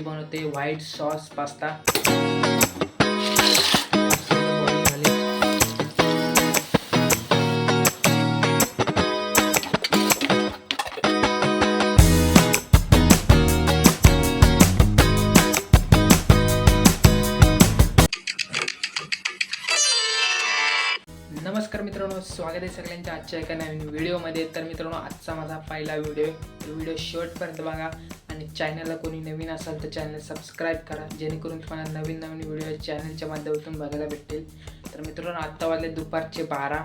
बनवते white sauce pasta. नमस्कार मित्रांनो, स्वागत आहे सगळ्यांच्या आजच्या एका नवीन व्हिडिओमध्ये। तर मित्रांनो, आजचा माझा पहिला व्हिडिओ आहे। तो व्हिडिओ शेवटपर्यंत बघा आणि चॅनलला कोणी नवीन असाल तर चॅनल सबस्क्राईब करा, जेणेकरून तुम्हाला नवीन व्हिडिओ चॅनलच्या माध्यमातून बघायला भेटतील। तर मित्रांनो, आत्ता वाजले दुपारचे 12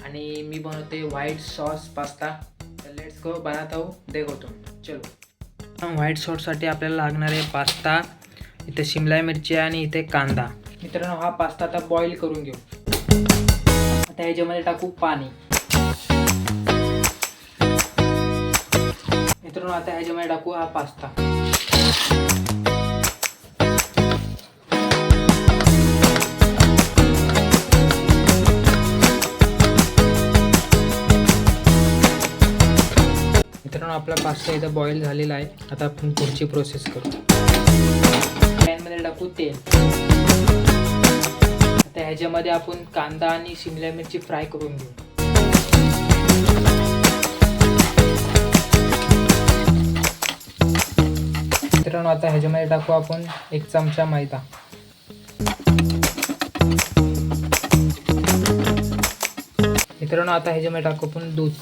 आणि मी बनवते व्हाईट सॉस पास्ता। तर लेट्स गो, बनाता हूँ, देखो तुम, चलो। व्हाईट सॉससाठी आपल्याला लागणार आहे पास्ता, इथे शिमला मिरची आणि इथे कांदा। मित्रांनो, हा पास्ता आता बॉईल करून घेऊ। आता ह्याच्यामध्ये टाकू पाणी। मित्रांनो, आता ह्याच्यामध्ये टाकू हा पास्ता। मित्रांनो, आपला पास्ता इथं बॉईल झालेला आहे। आता आपण पुढची प्रोसेस करू। पॅनमध्ये टाकू तेल। आता ह्याच्यामध्ये आपण कांदा आणि शिमला मिरची फ्राय करून घेऊ। मित्रांनो, आता ह्याच्यामध्ये टाकू आपण 1 चमचा मैदा। मित्रांनो, आता ह्याच्यामध्ये टाकू आपण दूध।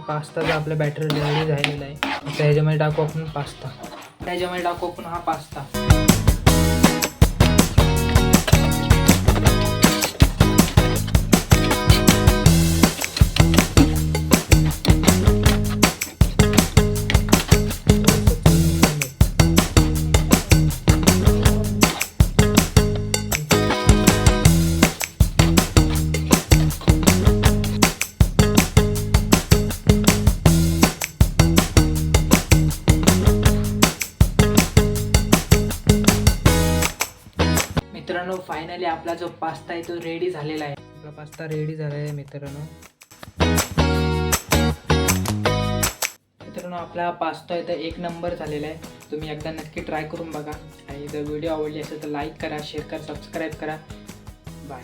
पास्ताचा आपला बॅटर रेडी झालेला आहे। आता ह्याच्यामध्ये टाकू आपण पास्ता। ह्याच्यामध्ये टाकू आपण हा पास्ता। मित्रांनो, फायनली आपला जो पास्ता आहे तो रेडी झालेला आहे। आपला पास्ता रेडी झालेला आहे मित्रांनो। आपला पास्ता इथं 1 नंबर झालेला आहे। तुम्ही एकदा नक्की ट्राय करून बघा आणि जर व्हिडिओ आवडली असेल तर लाईक करा, शेअर करा, सबस्क्राईब करा। बाय।